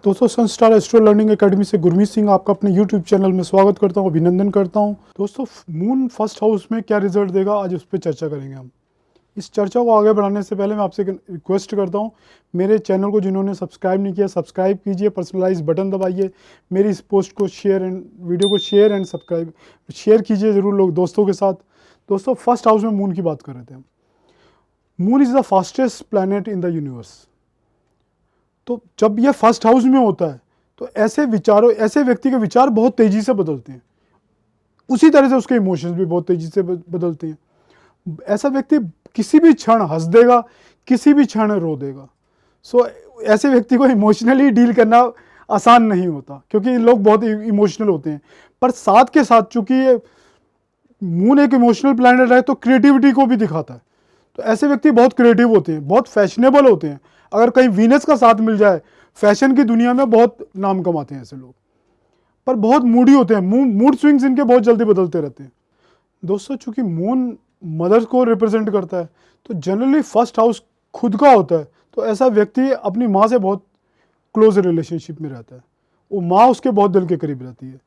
दोस्तों Sunstar astro learning academy से गुरमीत सिंह आपका अपने यूट्यूब चैनल में स्वागत करता हूं, अभिनंदन करता हूं। दोस्तों मून फर्स्ट हाउस में क्या रिजल्ट देगा, आज उस पर चर्चा करेंगे हम। इस चर्चा को आगे बढ़ाने से पहले मैं आपसे रिक्वेस्ट करता हूं, मेरे चैनल को जिन्होंने सब्सक्राइब नहीं किया सब्सक्राइब कीजिए, पर्सनलाइज बटन दबाइए, मेरी इस पोस्ट को शेयर एंड वीडियो को शेयर एंड सब्सक्राइब शेयर कीजिए ज़रूर लोग दोस्तों के साथ। दोस्तों फर्स्ट हाउस में मून की बात कर रहे थे हम। Moon is the fastest planet in the universe. तो जब ये फर्स्ट हाउस में होता है तो ऐसे व्यक्ति के विचार बहुत तेजी से बदलते हैं, उसी तरह से उसके इमोशंस भी बहुत तेजी से बदलते हैं। ऐसा व्यक्ति किसी भी क्षण हंस देगा, किसी भी क्षण रो देगा। सो ऐसे व्यक्ति को इमोशनली डील करना आसान नहीं होता, क्योंकि लोग बहुत इमोशनल होते हैं। पर साथ के साथ चूंकि ये मून एक इमोशनल प्लैनेट है तो क्रिएटिविटी को भी दिखाता है। तो ऐसे व्यक्ति बहुत क्रिएटिव होते हैं, बहुत फैशनेबल होते हैं। अगर कहीं वीनस का साथ मिल जाए, फैशन की दुनिया में बहुत नाम कमाते हैं ऐसे लोग। पर बहुत मूडी होते हैं, मूड स्विंग्स इनके बहुत जल्दी बदलते रहते हैं। दोस्तों चूंकि मून मदर को रिप्रेजेंट करता है तो जनरली फर्स्ट हाउस खुद का होता है, तो ऐसा व्यक्ति अपनी माँ से बहुत क्लोज रिलेशनशिप में रहता है। वो माँ उसके बहुत दिल के करीब रहती है।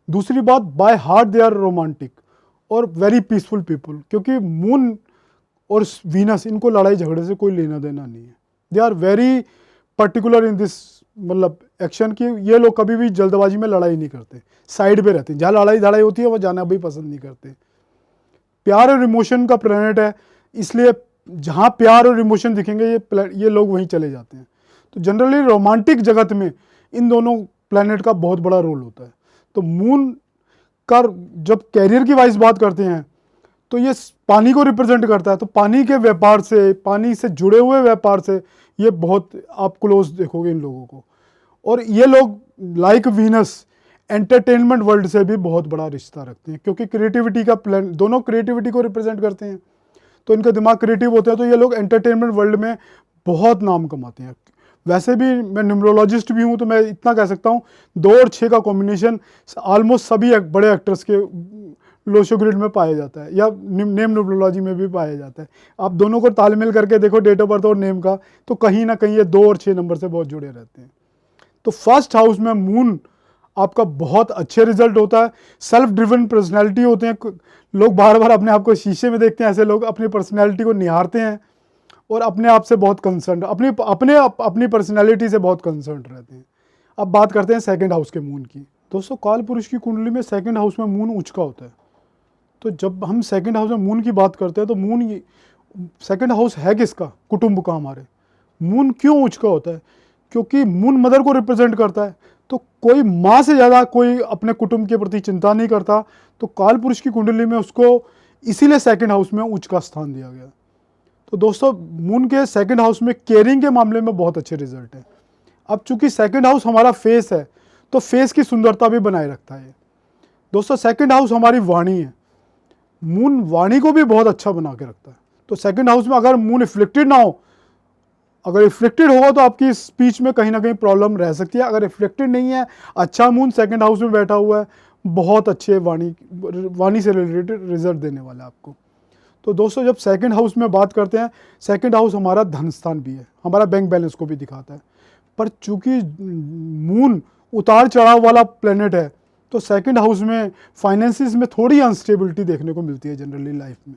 दूसरी बात, by heart they are romantic और वेरी पीसफुल पीपल, क्योंकि मून और वीनस इनको लड़ाई झगड़े से कोई लेना देना नहीं है। They are very particular in this मतलब एक्शन की ये लोग कभी भी जल्दबाजी में लड़ाई नहीं करते, साइड पे रहते हैं। जहाँ लड़ाई धड़ाई होती है वो जाना भी पसंद नहीं करते। प्यार और इमोशन का प्लेनेट है, इसलिए जहाँ प्यार और इमोशन दिखेंगे ये लोग वहीं चले जाते हैं। तो जनरली रोमांटिक जगत में इन दोनों प्लेनेट का बहुत बड़ा रोल होता है। तो मून का जब कैरियर की वाइज बात करते हैं तो ये पानी को रिप्रेजेंट करता है। तो पानी के व्यापार से, पानी से जुड़े हुए व्यापार से ये बहुत आप क्लोज देखोगे इन लोगों को। और ये लोग लाइक वीनस एंटरटेनमेंट वर्ल्ड से भी बहुत बड़ा रिश्ता रखते हैं, क्योंकि क्रिएटिविटी का प्लान, दोनों क्रिएटिविटी को रिप्रेजेंट करते हैं। तो इनका दिमाग क्रिएटिव होता है, तो ये लोग एंटरटेनमेंट वर्ल्ड में बहुत नाम कमाते हैं। वैसे भी मैं न्यूमरोलॉजिस्ट भी हूँ, तो मैं इतना कह सकता हूँ 2 और 6 का कॉम्बिनेशन ऑलमोस्ट सभी बड़े एक्टर्स के लोशो ग्रिड में पाया जाता है, या नेम न्यूमरोलॉजी में भी पाया जाता है। आप दोनों को तालमेल करके देखो, डेट ऑफ बर्थ और नेम का, तो कहीं ना कहीं ये 2 और 6 नंबर से बहुत जुड़े रहते हैं। तो फर्स्ट हाउस में मून आपका बहुत अच्छे रिजल्ट होता है। सेल्फ ड्रिवन पर्सनैलिटी होते हैं लोग, बार बार अपने आप को शीशे में देखते हैं। ऐसे लोग अपनी पर्सनैलिटी को निहारते हैं और अपने आप से बहुत कंसर्न, अपनी पर्सनैलिटी से बहुत कंसर्न रहते हैं। अब बात करते हैं सेकंड हाउस के मून की। दोस्तों काल पुरुष की कुंडली में सेकंड हाउस में मून उच्च का होता है। तो जब हम सेकंड हाउस में मून की बात करते हैं तो मून सेकंड हाउस है किसका, कुटुंब का हमारे। मून क्यों उच्च का होता है, क्योंकि मून मदर को रिप्रेजेंट करता है। तो कोई माँ से ज़्यादा कोई अपने कुटुंब के प्रति चिंता नहीं करता। तो काल पुरुष की कुंडली में उसको इसीलिए सेकंड हाउस में उच्च का स्थान दिया गया। तो दोस्तों मून के सेकंड हाउस में केयरिंग के मामले में बहुत अच्छे रिजल्ट है। अब चूंकि सेकंड हाउस हमारा फेस है, तो फेस की सुंदरता भी बनाए रखता है। दोस्तों सेकंड हाउस हमारी वाणी है, मून वाणी को भी बहुत अच्छा बना के रखता है। तो सेकंड हाउस में अगर मून इफ्लिक्टेड ना हो, अगर इफ्लिक्टेड होगा तो आपकी स्पीच में कहीं ना कहीं प्रॉब्लम रह सकती है। अगर इफ्लिक्टेड नहीं है, अच्छा मून सेकंड हाउस में बैठा हुआ है, बहुत अच्छे वाणी से रिलेटेड रिजल्ट देने वाला है आपको। तो दोस्तों जब सेकंड हाउस में बात करते हैं, सेकंड हाउस हमारा धन स्थान भी है, हमारा बैंक बैलेंस को भी दिखाता है। पर चूंकि मून उतार चढ़ाव वाला प्लेनेट है, तो सेकंड हाउस में फाइनेंसिस में थोड़ी अनस्टेबिलिटी देखने को मिलती है जनरली लाइफ में।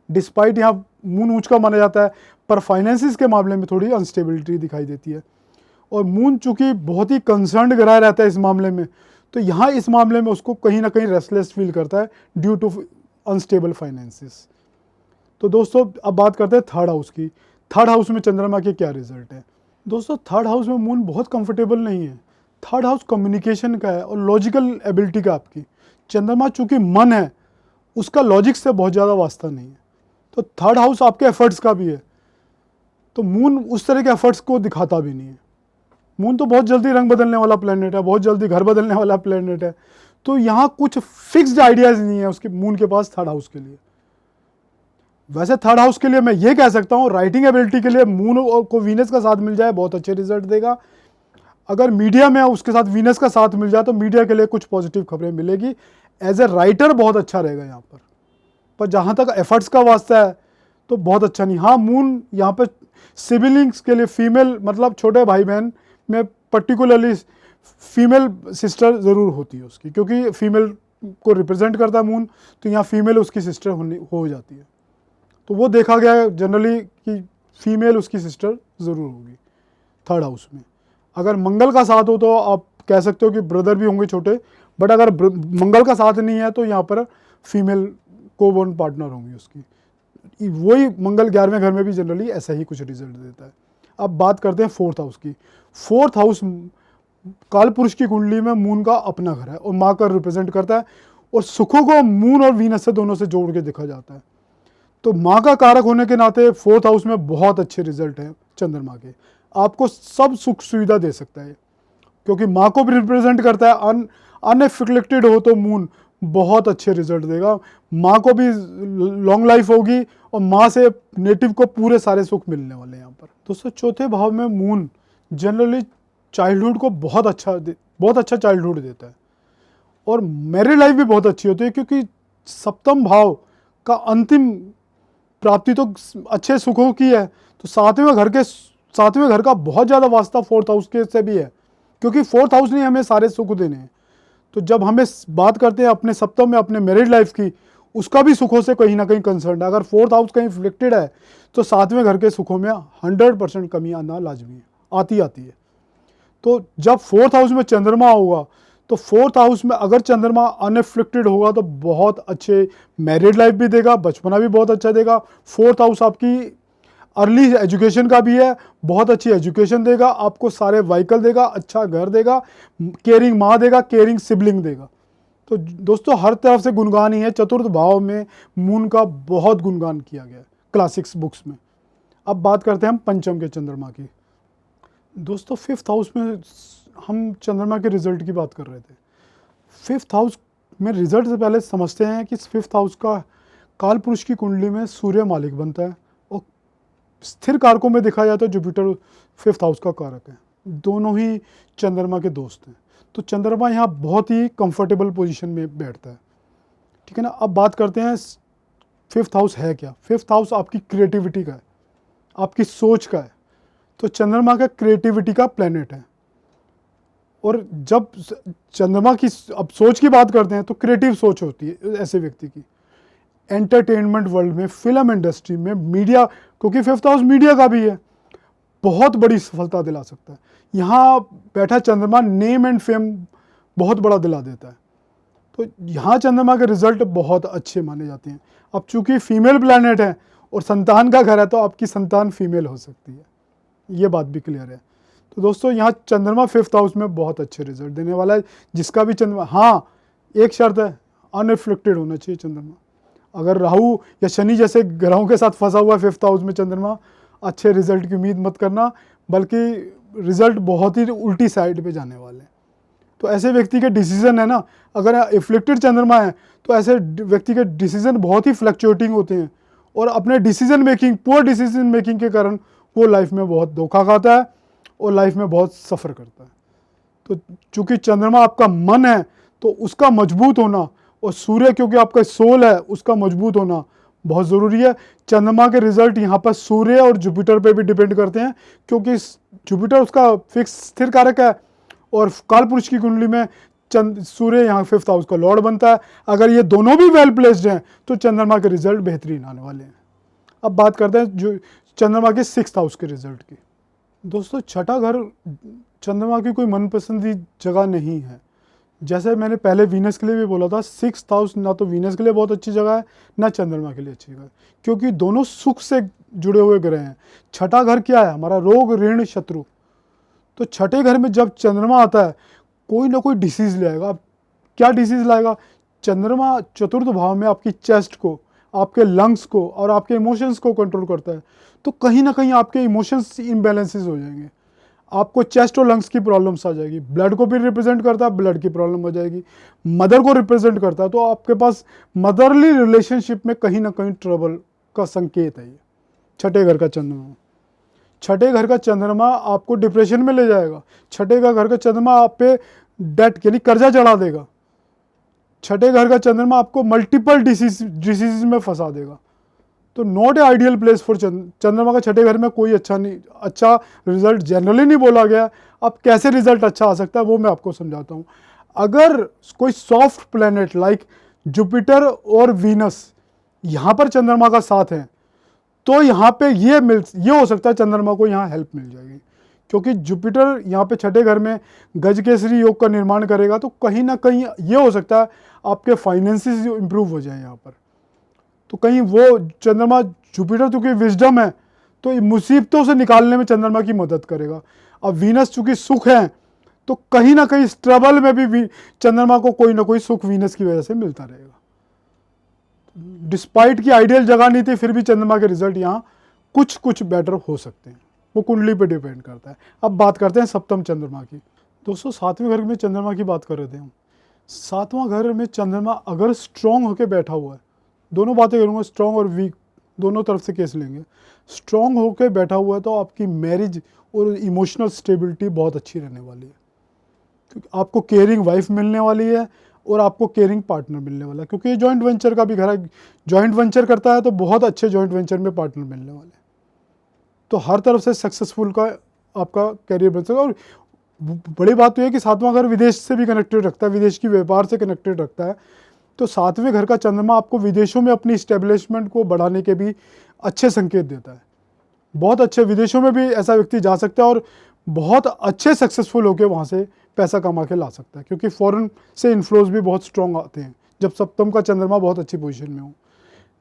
डिस्पाइट यहाँ मून ऊंच का माना जाता है, पर फाइनेंसिस के मामले में थोड़ी अनस्टेबिलिटी दिखाई देती है। और मून चूंकि बहुत ही कंसर्न्ड ग्रह रहता है इस मामले में, तो यहाँ इस मामले में उसको कहीं ना कहीं रेस्टलेस फील करता है ड्यू टू अनस्टेबल फाइनेंसिस। तो दोस्तों अब बात करते हैं थर्ड हाउस की। थर्ड हाउस में चंद्रमा के क्या रिजल्ट है। दोस्तों थर्ड हाउस में मून बहुत कंफर्टेबल नहीं है। थर्ड हाउस कम्युनिकेशन का है और लॉजिकल एबिलिटी का आपकी। चंद्रमा चूंकि मन है, उसका लॉजिक से बहुत ज़्यादा वास्ता नहीं है। तो थर्ड हाउस आपके एफर्ट्स का भी है, तो मून उस तरह के एफर्ट्स को दिखाता भी नहीं है। मून तो बहुत जल्दी रंग बदलने वाला प्लेनेट है, बहुत जल्दी घर बदलने वाला प्लेनेट है। तो यहाँ कुछ फिक्स्ड आइडियाज नहीं है उसके मून के पास थर्ड हाउस के लिए। वैसे थर्ड हाउस के लिए मैं ये कह सकता हूँ, राइटिंग एबिलिटी के लिए मून को वीनस का साथ मिल जाए बहुत अच्छे रिजल्ट देगा। अगर मीडिया में उसके साथ वीनस का साथ मिल जाए तो मीडिया के लिए कुछ पॉजिटिव खबरें मिलेगी। एज ए राइटर बहुत अच्छा रहेगा यहाँ पर जहाँ तक एफर्ट्स का वास्ता है तो बहुत अच्छा नहीं। हाँ मून यहाँ पर सिबलिंग्स के लिए, फीमेल मतलब छोटे भाई बहन में पर्टिकुलरली फीमेल सिस्टर ज़रूर होती है उसकी, क्योंकि फीमेल को रिप्रेजेंट करता है मून, तो यहाँ फीमेल उसकी सिस्टर हो जाती है। तो वो देखा गया है जनरली कि फीमेल उसकी सिस्टर ज़रूर होगी थर्ड हाउस में। अगर मंगल का साथ हो तो आप कह सकते हो कि ब्रदर भी होंगे छोटे, बट अगर मंगल का साथ नहीं है तो यहाँ पर फीमेल को बोर्न पार्टनर होंगी उसकी। वही मंगल 11वें घर में भी जनरली ऐसा ही कुछ रिजल्ट देता है। अब बात करते हैं फोर्थ हाउस की। फोर्थ हाउस काल पुरुष की कुंडली में मून का अपना घर है और माँ का रिप्रेजेंट करता है, और सुखों को मून और वीनस से दोनों से जोड़ के देखा जाता है। तो माँ का कारक होने के नाते फोर्थ हाउस में बहुत अच्छे रिजल्ट हैं चंद्रमा के, आपको सब सुख सुविधा दे सकता है, क्योंकि माँ को भी रिप्रेजेंट करता है। अनएफिक्लेक्टेड हो तो मून बहुत अच्छे रिजल्ट देगा, माँ को भी लॉन्ग लाइफ होगी और माँ से नेटिव को पूरे सारे सुख मिलने वाले हैं यहाँ पर। दोस्तों चौथे भाव में मून जनरली चाइल्डहुड को बहुत अच्छा चाइल्डहुड देता है, और मैरिड लाइफ भी बहुत अच्छी होती है, क्योंकि सप्तम भाव का अंतिम प्राप्ति तो अच्छे सुखों की है। तो सातवें घर का बहुत ज़्यादा वास्ता फोर्थ हाउस के से भी है, क्योंकि फोर्थ हाउस ने हमें सारे सुख देने हैं। तो जब हमें बात करते हैं अपने सप्तम में अपने मैरिड लाइफ की, उसका भी सुखों से कहीं ना कहीं कंसर्न है। अगर फोर्थ हाउस कहीं फ्लिक्टेड है तो सातवें घर के सुखों में 100% कमी आना लाजमी है, आती है। तो जब फोर्थ हाउस में चंद्रमा होगा, तो फोर्थ हाउस में अगर चंद्रमा अनएफ्लिक्टेड होगा तो बहुत अच्छे मैरिड लाइफ भी देगा, बचपना भी बहुत अच्छा देगा। फोर्थ हाउस आपकी अर्ली एजुकेशन का भी है, बहुत अच्छी एजुकेशन देगा, आपको सारे व्हीकल देगा, अच्छा घर देगा, केयरिंग माँ देगा, केयरिंग सिबलिंग देगा। तो दोस्तों हर तरफ से गुणगान ही है। चतुर्थ भाव में मून का बहुत गुणगान किया गया है क्लासिक्स बुक्स में। अब बात करते हैं हम पंचम के चंद्रमा की। दोस्तों फिफ्थ हाउस में हम चंद्रमा के रिजल्ट की बात कर रहे थे। फिफ्थ हाउस में रिजल्ट से पहले समझते हैं कि फिफ्थ हाउस का काल पुरुष की कुंडली में सूर्य मालिक बनता है, और स्थिर कारकों में देखा जाए तो जुपिटर फिफ्थ हाउस का कारक है। दोनों ही चंद्रमा के दोस्त हैं, तो चंद्रमा यहाँ बहुत ही कंफर्टेबल पोजीशन में बैठता है, ठीक है ना। अब बात करते हैं फिफ्थ हाउस है क्या। फिफ्थ हाउस आपकी क्रिएटिविटी का है, आपकी सोच का है। तो चंद्रमा का क्रिएटिविटी का प्लेनेट है, और जब चंद्रमा की अब सोच की बात करते हैं तो क्रिएटिव सोच होती है ऐसे व्यक्ति की। एंटरटेनमेंट वर्ल्ड में, फिल्म इंडस्ट्री में, मीडिया, क्योंकि फिफ्थ हाउस मीडिया का भी है, बहुत बड़ी सफलता दिला सकता है। यहाँ बैठा चंद्रमा नेम एंड फेम बहुत बड़ा दिला देता है। तो यहाँ चंद्रमा के रिजल्ट बहुत अच्छे माने जाते हैं। अब चूंकि फीमेल प्लैनेट है और संतान का घर है, तो आपकी संतान फीमेल हो सकती है, ये बात भी क्लियर है। तो दोस्तों यहाँ चंद्रमा फिफ्थ हाउस में बहुत अच्छे रिजल्ट देने वाला है, जिसका भी चंद्रमा, हाँ एक शर्त है, अनरिफ्लेक्टेड होना चाहिए चंद्रमा। अगर राहु या शनि जैसे ग्रहों के साथ फंसा हुआ है फिफ्थ हाउस में चंद्रमा, अच्छे रिजल्ट की उम्मीद मत करना, बल्कि रिजल्ट बहुत ही उल्टी साइड पे जाने वाले हैं। तो ऐसे व्यक्ति के डिसीजन है ना, अगर इफ्लिक्टेड चंद्रमा है तो ऐसे व्यक्ति के डिसीजन बहुत ही फ्लक्चुएटिंग होते हैं, और अपने decision making, poor decision making के कारण वो लाइफ में बहुत धोखा खाता है और लाइफ में बहुत सफ़र करता है। तो चूंकि चंद्रमा आपका मन है तो उसका मजबूत होना, और सूर्य क्योंकि आपका सोल है उसका मजबूत होना बहुत ज़रूरी है। चंद्रमा के रिजल्ट यहाँ पर सूर्य और जुपिटर पे भी डिपेंड करते हैं, क्योंकि जुपिटर उसका फिक्स स्थिर कारक है, और कालपुरुष की कुंडली में सूर्य यहाँ फिफ्थ हाउस का लॉर्ड बनता है। अगर ये दोनों भी वेल प्लेस्ड हैं तो चंद्रमा के रिजल्ट बेहतरीन आने वाले हैं। अब बात करते हैं जो चंद्रमा के सिक्स्थ हाउस के रिजल्ट की। दोस्तों छठा घर चंद्रमा की कोई मनपसंदी जगह नहीं है। जैसे मैंने पहले वीनस के लिए भी बोला था, सिक्स्थ हाउस ना तो वीनस के लिए बहुत अच्छी जगह है, ना चंद्रमा के लिए अच्छी जगह है, क्योंकि दोनों सुख से जुड़े हुए ग्रह हैं। छठा घर क्या है? हमारा रोग, ऋण, शत्रु। तो छठे घर में जब चंद्रमा आता है कोई ना कोई डिसीज लाएगा। अब क्या डिसीज लाएगा? चंद्रमा चतुर्थ भाव में आपकी चेस्ट को, आपके लंग्स को और आपके इमोशंस को कंट्रोल करता है। तो कहीं ना कहीं आपके इमोशंस इम्बैलेंसेस हो जाएंगे, आपको चेस्ट और लंग्स की प्रॉब्लम्स आ जाएगी। ब्लड को भी रिप्रेजेंट करता है, ब्लड की प्रॉब्लम हो जाएगी। मदर को रिप्रेजेंट करता है, तो आपके पास मदरली रिलेशनशिप में कहीं ना कहीं ट्रबल का संकेत है। ये छठे घर का चंद्रमा, छठे घर का चंद्रमा आपको डिप्रेशन में ले जाएगा। छठे का घर का चंद्रमा आप पे डेट यानी कर्जा चढ़ा देगा। छठे घर का चंद्रमा आपको मल्टीपल डिसीज में फंसा देगा। तो not a ideal place for चंद्रमा का छठे घर में कोई अच्छा रिजल्ट जनरली नहीं बोला गया। अब कैसे रिजल्ट अच्छा आ सकता है वो मैं आपको समझाता हूँ। अगर कोई सॉफ्ट प्लैनेट लाइक जुपिटर और वीनस यहाँ पर चंद्रमा का साथ है तो यहाँ पे ये हो सकता है चंद्रमा को यहाँ हेल्प मिल जाएगी, क्योंकि जुपिटर यहाँ पे छठे घर में गजकेसरी योग का निर्माण करेगा, तो कहीं ना कहीं ये हो सकता है आपके फाइनेंसेस इंप्रूव हो जाए यहाँ पर। तो कहीं वो चंद्रमा, जुपिटर चूंकि विजडम है तो मुसीबतों से निकालने में चंद्रमा की मदद करेगा। अब वीनस चूंकि सुख है तो कहीं ना कहीं ट्रबल में भी चंद्रमा को कोई ना कोई सुख वीनस की वजह से मिलता रहेगा। डिस्पाइट की आइडियल जगह नहीं थी फिर भी चंद्रमा के रिजल्ट यहाँ कुछ बेटर हो सकते हैं, वो कुंडली पे डिपेंड करता है। अब बात करते हैं सप्तम चंद्रमा की। दोस्तों सातवें घर में चंद्रमा की बात कर रहे थे हम। सातवां घर में चंद्रमा अगर स्ट्रांग होकर बैठा हुआ है, दोनों बातें करूँगा, स्ट्रांग और वीक दोनों तरफ से केस लेंगे। स्ट्रांग होकर बैठा हुआ है तो आपकी मैरिज और इमोशनल स्टेबिलिटी बहुत अच्छी रहने वाली है, क्योंकि आपको केयरिंग वाइफ मिलने वाली है और आपको केयरिंग पार्टनर मिलने वाला है, क्योंकि ये जॉइंट वेंचर का भी घर है। जॉइंट वेंचर करता है तो बहुत अच्छे जॉइंट वेंचर में पार्टनर मिलने वाले हैं, तो हर तरफ से सक्सेसफुल का आपका कैरियर बन सकता है। और बड़ी बात तो है कि सातवां घर विदेश से भी कनेक्टेड रखता है, विदेश की व्यापार से कनेक्टेड रखता है। तो सातवें घर का चंद्रमा आपको विदेशों में अपनी इस्टेब्लिशमेंट को बढ़ाने के भी अच्छे संकेत देता है। बहुत अच्छे विदेशों में भी ऐसा व्यक्ति जा सकता है और बहुत अच्छे सक्सेसफुल होकर वहाँ से पैसा कमा के ला सकता है, क्योंकि फॉरेन से इन्फ्लोज भी बहुत स्ट्रॉन्ग आते हैं जब सप्तम का चंद्रमा बहुत अच्छी पोजीशन में हो।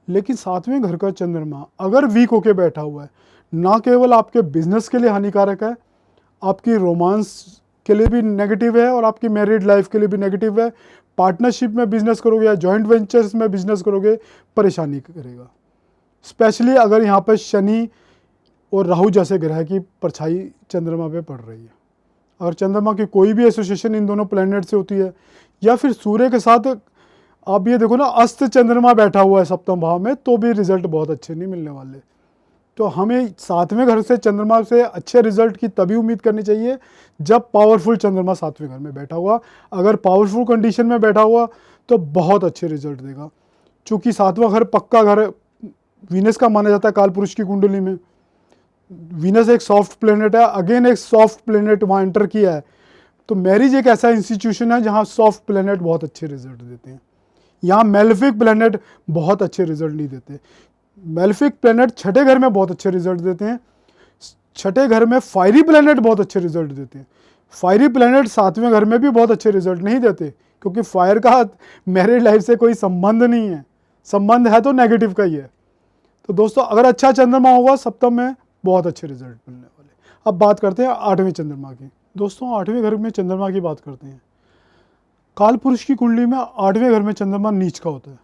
लेकिन सातवें घर का चंद्रमा अगर वीक होके बैठा हुआ है, ना केवल आपके बिजनेस के लिए हानिकारक है, आपकी रोमांस के लिए भी नेगेटिव है और आपकी मैरिड लाइफ के लिए भी नेगेटिव है। पार्टनरशिप में बिजनेस करोगे या जॉइंट वेंचर्स में बिजनेस करोगे परेशानी करेगा, स्पेशली अगर यहाँ पर शनि और राहु जैसे ग्रह की परछाई चंद्रमा पे पड़ रही है। अगर चंद्रमा की कोई भी एसोसिएशन इन दोनों प्लैनेट से होती है या फिर सूर्य के साथ, आप ये देखो ना, अस्त चंद्रमा बैठा हुआ है सप्तम भाव में, तो भी रिजल्ट बहुत अच्छे नहीं मिलने वाले। तो हमें सातवें घर से चंद्रमा से अच्छे रिजल्ट की तभी उम्मीद करनी चाहिए जब पावरफुल चंद्रमा सातवें घर में बैठा हुआ। अगर पावरफुल कंडीशन में बैठा हुआ तो बहुत अच्छे रिजल्ट देगा। चूँकि सातवां घर पक्का घर वीनस का माना जाता है कालपुरुष की कुंडली में। वीनस एक सॉफ्ट प्लेनेट है, अगेन एक सॉफ्ट प्लेनेट वहाँ एंटर किया है। तो मैरिज एक ऐसा इंस्टीट्यूशन है जहाँ सॉफ्ट प्लेनेट बहुत अच्छे रिजल्ट देते हैं। यहाँ मेलेफिक प्लेनेट बहुत अच्छे रिजल्ट नहीं देते। मेलेफिक प्लेनेट छठे घर में बहुत अच्छे रिजल्ट देते हैं, छठे घर में फायरी प्लेनेट बहुत अच्छे रिजल्ट देते हैं। फायरी प्लेनेट सातवें घर में भी बहुत अच्छे रिजल्ट नहीं देते, क्योंकि फायर का मैरिड लाइफ से कोई संबंध नहीं है, संबंध है तो नेगेटिव का ही है। तो दोस्तों अगर अच्छा चंद्रमा होगा सप्तम में, बहुत अच्छे रिजल्ट मिलने वाले। अब बात करते हैं आठवें चंद्रमा की। दोस्तों आठवें घर में चंद्रमा की बात करते हैं। कालपुरुष की कुंडली में आठवें घर में चंद्रमा नीच का होता है।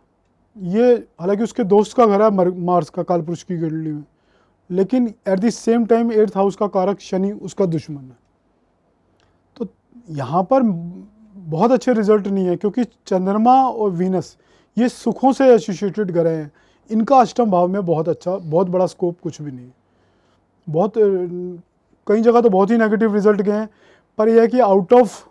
ये हालांकि उसके दोस्त का घर है मार्स का कालपुरुष की कुंडली में, लेकिन at the same time 8th house का कारक शनि उसका दुश्मन है। तो यहाँ पर बहुत अच्छे रिजल्ट नहीं है, क्योंकि चंद्रमा और वीनस ये सुखों से एसोसिएटेड ग्रह हैं, इनका अष्टम भाव में बहुत बड़ा स्कोप कुछ भी नहीं है। बहुत कई जगह तो बहुत ही नेगेटिव रिजल्ट गए हैं, पर यह है कि आउट ऑफ,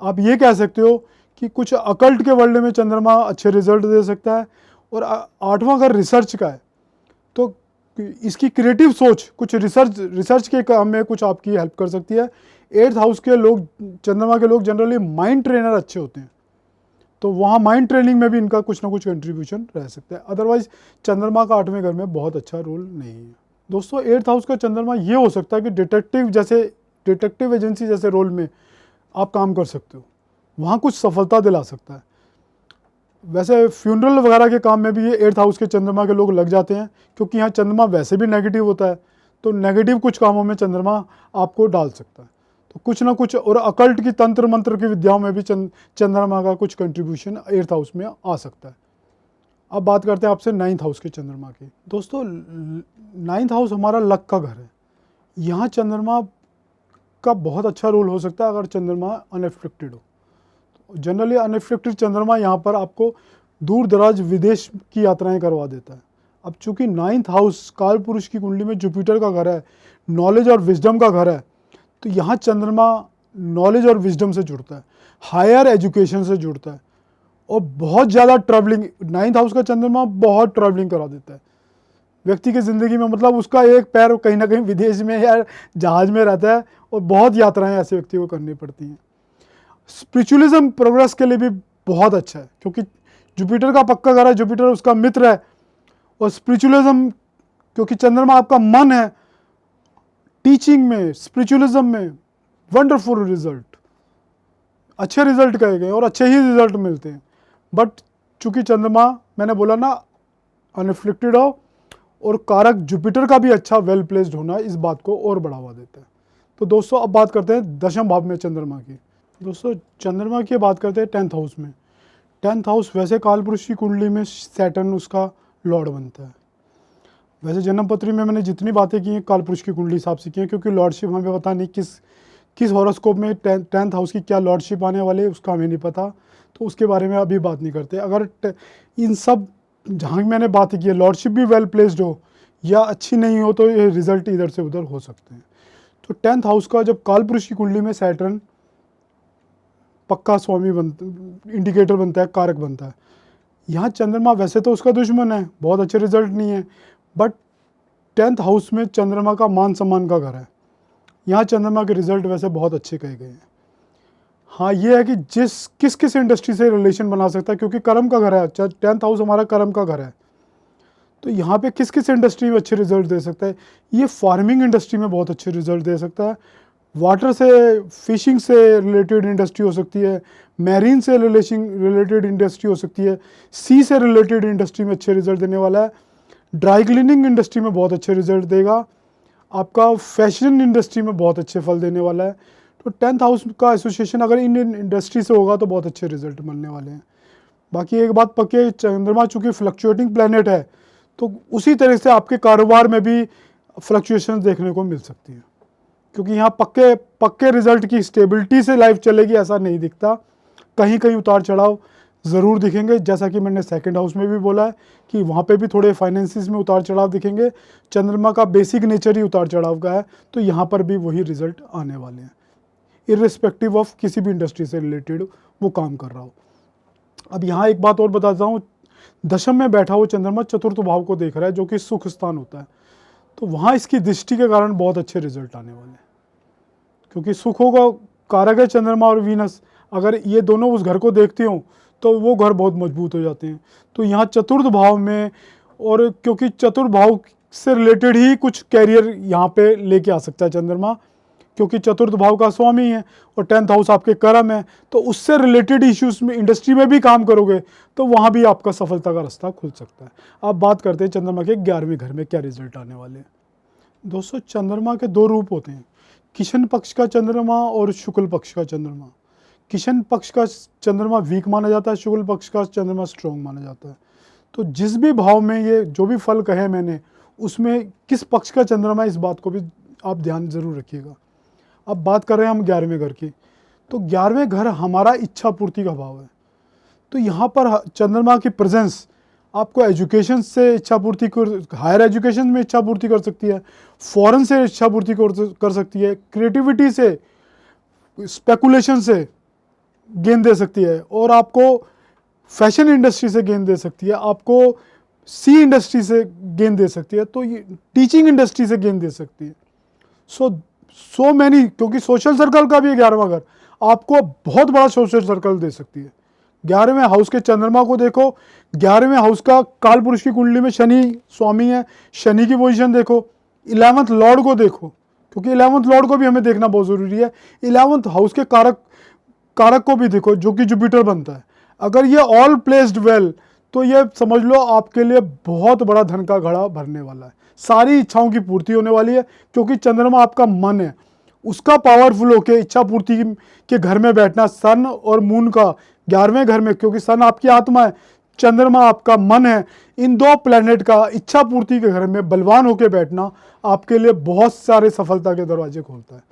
आप ये कह सकते हो कि कुछ अकल्ट के वर्ल्ड में चंद्रमा अच्छे रिजल्ट दे सकता है। और आठवां घर रिसर्च का है, तो इसकी क्रिएटिव सोच कुछ रिसर्च के काम में कुछ आपकी हेल्प कर सकती है। 8th हाउस के लोग, चंद्रमा के लोग जनरली माइंड ट्रेनर अच्छे होते हैं, तो वहाँ माइंड ट्रेनिंग में भी इनका कुछ ना कुछ कंट्रीब्यूशन रह सकता है। अदरवाइज चंद्रमा का आठवें घर में बहुत अच्छा रोल नहीं है। दोस्तों 8th हाउस का चंद्रमा ये हो सकता है कि डिटेक्टिव एजेंसी जैसे रोल में आप काम कर सकते हो, वहाँ कुछ सफलता दिला सकता है। वैसे फ्यूनरल वगैरह के काम में भी ये 8th हाउस के चंद्रमा के लोग लग जाते हैं, क्योंकि यहाँ चंद्रमा वैसे भी नेगेटिव होता है, तो नेगेटिव कुछ कामों में चंद्रमा आपको डाल सकता है। तो कुछ ना कुछ, और अकल्ट की तंत्र मंत्र की विद्याओं में भी चंद्रमा का कुछ कंट्रीब्यूशन 8th हाउस में आ सकता है। अब बात करते हैं आपसे 9th हाउस के चंद्रमा की। दोस्तों 9th हाउस हमारा लक का घर है। यहाँ चंद्रमा का बहुत अच्छा रोल हो सकता है अगर चंद्रमा अनएफेक्टेड हो। जनरली अनएफेक्टेड चंद्रमा यहाँ पर आपको दूर दराज विदेश की यात्राएं करवा देता है। अब चूंकि 9th हाउस कालपुरुष की कुंडली में जुपिटर का घर है, नॉलेज और विजडम का घर है, तो यहाँ चंद्रमा नॉलेज और विजडम से जुड़ता है, हायर एजुकेशन से जुड़ता है, और बहुत ज़्यादा ट्रैवलिंग, 9th हाउस का चंद्रमा बहुत ट्रैवलिंग करा देता है। व्यक्ति की ज़िंदगी में, मतलब उसका एक पैर कहीं ना कहीं विदेश में या जहाज में रहता है और बहुत यात्राएं ऐसे व्यक्ति को करनी पड़ती हैं। स्पिरिचुअलिज्म प्रोग्रेस के लिए भी बहुत अच्छा है, क्योंकि जुपिटर का पक्का घर है, जुपिटर उसका मित्र है। और स्पिरिचुअलिज्म, क्योंकि चंद्रमा आपका मन है, टीचिंग में, स्पिरिचुअलिज्म में वंडरफुल रिजल्ट, अच्छे रिजल्ट कहे गए और अच्छे ही रिजल्ट मिलते हैं। बट चूंकि चंद्रमा मैंने बोला ना अनरिफ्लेक्टेड हो, और कारक जुपिटर का भी अच्छा वेल प्लेस्ड होना इस बात को और बढ़ावा देता है। तो दोस्तों अब बात करते हैं दशम भाव में चंद्रमा की। दोस्तों चंद्रमा की बात करते हैं 10th हाउस में। 10th हाउस वैसे कालपुरुष की कुंडली में सैटर्न उसका लॉर्ड बनता है। वैसे जन्म पत्री में मैंने जितनी बातें की हैं कालपुरुष की कुंडली हिसाब से की हैं, क्योंकि लॉर्डशिप हमें पता नहीं किस हॉरोस्कोप में 10th हाउस की क्या लॉर्डशिप आने वाले है, उसका हमें नहीं पता, तो उसके बारे में अभी बात नहीं करते। अगर इन सब जहाँ मैंने बात की है लॉर्डशिप भी वेल प्लेस्ड हो या अच्छी नहीं हो, तो ये रिजल्ट इधर से उधर हो सकते हैं। तो 10th हाउस का जब कालपुरुष की कुंडली में सैटर्न पक्का स्वामी इंडिकेटर बनता है, कारक बनता है। यहाँ चंद्रमा वैसे तो उसका दुश्मन है, बहुत अच्छे रिजल्ट नहीं है, बट 10th हाउस में चंद्रमा का मान सम्मान का घर है। यहाँ चंद्रमा के रिजल्ट वैसे बहुत अच्छे कहे गए हैं। हाँ ये है कि किस इंडस्ट्री से रिलेशन बना सकता है, क्योंकि कर्म का घर है, 10th हाउस हमारा कर्म का घर है। तो यहाँ पे किस इंडस्ट्री में अच्छे रिजल्ट दे सकता है, ये फार्मिंग इंडस्ट्री में बहुत अच्छे रिजल्ट दे सकता है। वाटर से, फिशिंग से रिलेटेड इंडस्ट्री हो सकती है, मैरीन से रिलेटेड इंडस्ट्री हो सकती है, सी से रिलेटेड इंडस्ट्री में अच्छे रिजल्ट देने वाला है। ड्राई क्लीनिंग इंडस्ट्री में बहुत अच्छे रिजल्ट देगा। आपका फैशन इंडस्ट्री में बहुत अच्छे फल देने वाला है। तो 10th हाउस का एसोसिएशन अगर इंडियन इंडस्ट्री से होगा तो बहुत अच्छे रिजल्ट मिलने वाले हैं। बाकी एक बात पक्की है, चंद्रमा चूँकि फ्लक्चुएटिंग प्लैनेट है, तो उसी तरह से आपके कारोबार में भी फ्लक्चुएशन देखने को मिल सकती है, क्योंकि यहाँ पक्के रिजल्ट की स्टेबिलिटी से लाइफ चलेगी ऐसा नहीं दिखता। कहीं कहीं उतार चढ़ाव ज़रूर दिखेंगे, जैसा कि मैंने 2nd हाउस में भी बोला है कि वहाँ पे भी थोड़े फाइनेंसिस में उतार चढ़ाव दिखेंगे। चंद्रमा का बेसिक नेचर ही उतार चढ़ाव का है, तो यहाँ पर भी वही रिजल्ट आने वाले हैं, इर्रिस्पेक्टिव ऑफ किसी भी इंडस्ट्री से रिलेटेड वो काम कर रहा हो। अब यहाँ एक बात और बताता हूँ, दशम में बैठा हुआ चंद्रमा 4th भाव को देख रहा है, जो कि सुख स्थान होता है। तो वहाँ इसकी दृष्टि के कारण बहुत अच्छे रिजल्ट आने वाले हैं, क्योंकि सुखों का कारक है चंद्रमा और वीनस। अगर ये दोनों उस घर को देखते हो तो वो घर बहुत मजबूत हो जाते हैं। तो यहाँ 4th भाव में, और क्योंकि 4th भाव से रिलेटेड ही कुछ कैरियर यहाँ पे लेके आ सकता है चंद्रमा, क्योंकि 4th भाव का स्वामी है और 10th हाउस आपके कर्म है, तो उससे रिलेटेड इश्यूज में इंडस्ट्री में भी काम करोगे तो वहाँ भी आपका सफलता का रास्ता खुल सकता है। अब बात करते हैं चंद्रमा के 11वें घर में क्या रिजल्ट आने वाले हैं। दोस्तों चंद्रमा के 2 रूप होते हैं, किशन पक्ष का चंद्रमा और शुक्ल पक्ष का चंद्रमा। किशन पक्ष का चंद्रमा वीक माना जाता है, शुक्ल पक्ष का चंद्रमा स्ट्रॉन्ग माना जाता है। तो जिस भी भाव में ये जो भी फल कहे मैंने, उसमें किस पक्ष का चंद्रमा, इस बात को भी आप ध्यान जरूर रखिएगा। अब बात कर रहे हैं हम 11वें घर की, तो 11वें घर हमारा इच्छा पूर्ति का भाव है। तो यहाँ पर चंद्रमा की प्रेजेंस आपको एजुकेशन से इच्छा पूर्ति हायर एजुकेशन में इच्छा पूर्ति कर सकती है, फॉरेन से इच्छा पूर्ति कर सकती है, क्रिएटिविटी से, स्पेकुलेशन से गेन दे सकती है, और आपको फैशन इंडस्ट्री से गेन दे सकती है, आपको सी इंडस्ट्री से गेन दे सकती है, तो ये टीचिंग इंडस्ट्री से गेन दे सकती है। सो मैनी, क्योंकि सोशल सर्कल का भी 11वां घर आपको बहुत बड़ा सोशल सर्कल दे सकती है। 11वें हाउस के चंद्रमा को देखो, 11वें हाउस का काल पुरुष की कुंडली में शनि स्वामी है, शनि की पोजीशन देखो, 11th लॉर्ड को देखो, क्योंकि 11th लॉर्ड को भी हमें देखना बहुत ज़रूरी है। 11th हाउस के कारक को भी देखो, जो कि जुपिटर बनता है। अगर ये ऑल प्लेस्ड वेल, तो ये समझ लो आपके लिए बहुत बड़ा धन का घड़ा भरने वाला है, सारी इच्छाओं की पूर्ति होने वाली है, क्योंकि चंद्रमा आपका मन है, उसका पावरफुल होकर इच्छा पूर्ति के घर में बैठना, सन और मून का 11वें घर में, क्योंकि सन आपकी आत्मा है, चंद्रमा आपका मन है, इन 2 प्लैनेट का इच्छा पूर्ति के घर में बलवान होकर बैठना आपके लिए बहुत सारे सफलता के दरवाजे खोलता है।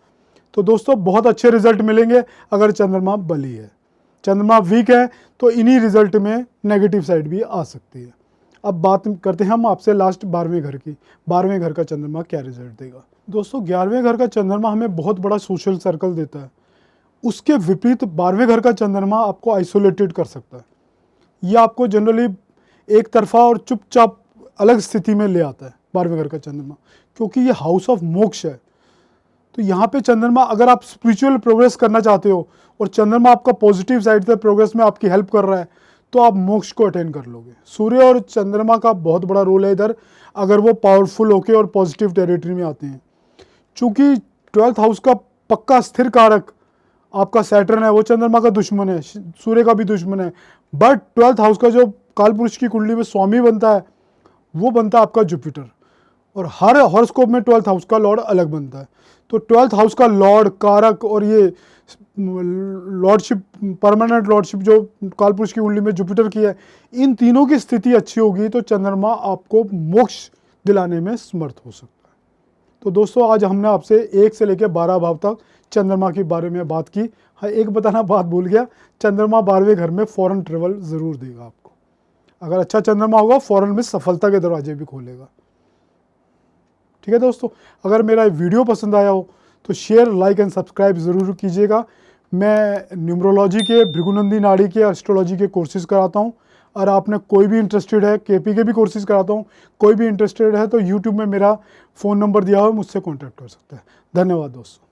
तो दोस्तों बहुत अच्छे रिजल्ट मिलेंगे अगर चंद्रमा बली है। चंद्रमा वीक है तो इन्हीं रिजल्ट में नेगेटिव साइड भी आ सकती है। अब बात करते हैं हम आपसे लास्ट 12वें घर की। 12वें घर का चंद्रमा क्या रिजल्ट देगा। दोस्तों 11वें घर का चंद्रमा हमें बहुत बड़ा सोशल सर्कल देता है, उसके विपरीत 12वें घर का चंद्रमा आपको आइसोलेटेड कर सकता है। यह आपको जनरली एक तरफा और चुपचाप अलग स्थिति में ले आता है 12वें घर का चंद्रमा, क्योंकि ये हाउस ऑफ मोक्ष है। तो यहाँ पे चंद्रमा, अगर आप स्पिरिचुअल प्रोग्रेस करना चाहते हो और चंद्रमा आपका पॉजिटिव साइड से प्रोग्रेस में आपकी हेल्प कर रहा है, तो आप मोक्ष को अटेन कर लोगे। सूर्य और चंद्रमा का बहुत बड़ा रोल है इधर, अगर वो पावरफुल होके और पॉजिटिव टेरिटरी में आते हैं। चूंकि 12th हाउस का पक्का स्थिर कारक आपका सैटर्न है, वो चंद्रमा का दुश्मन है, सूर्य का भी दुश्मन है। बट 12th हाउस का जो कालपुरुष की कुंडली में स्वामी बनता है, वो बनता है आपका जुपिटर। और हर हॉरोस्कोप में 12th हाउस का लॉर्ड अलग बनता है। तो 12th हाउस का लॉर्ड, कारक और ये लॉर्डशिप, परमानेंट लॉर्डशिप जो कालपुरुष की कुंडली में जुपिटर की है, इन तीनों की स्थिति अच्छी होगी तो चंद्रमा आपको मोक्ष दिलाने में समर्थ हो सकता है। तो दोस्तों, आज हमने आपसे 1 से लेकर 12 भाव तक चंद्रमा के बारे में बात की। हाँ, एक बताना बात भूल गया, चंद्रमा 12वें घर में फॉरेन ट्रेवल ज़रूर देगा आपको। अगर अच्छा चंद्रमा होगा, फॉरेन में सफलता के दरवाजे भी खोलेगा। ठीक है दोस्तों, अगर मेरा वीडियो पसंद आया हो तो शेयर, लाइक एंड सब्सक्राइब ज़रूर कीजिएगा। मैं न्यूमरोलॉजी के, भृगुनंदी नाड़ी के, एस्ट्रोलॉजी के कोर्सेज़ कराता हूँ। और आपने कोई भी इंटरेस्टेड है, केपी के भी कोर्सेज़ कराता हूँ, कोई भी इंटरेस्टेड है तो यूट्यूब में मेरा फ़ोन नंबर दिया हुआ है, मुझसे कॉन्टैक्ट कर सकते हैं। धन्यवाद दोस्तों।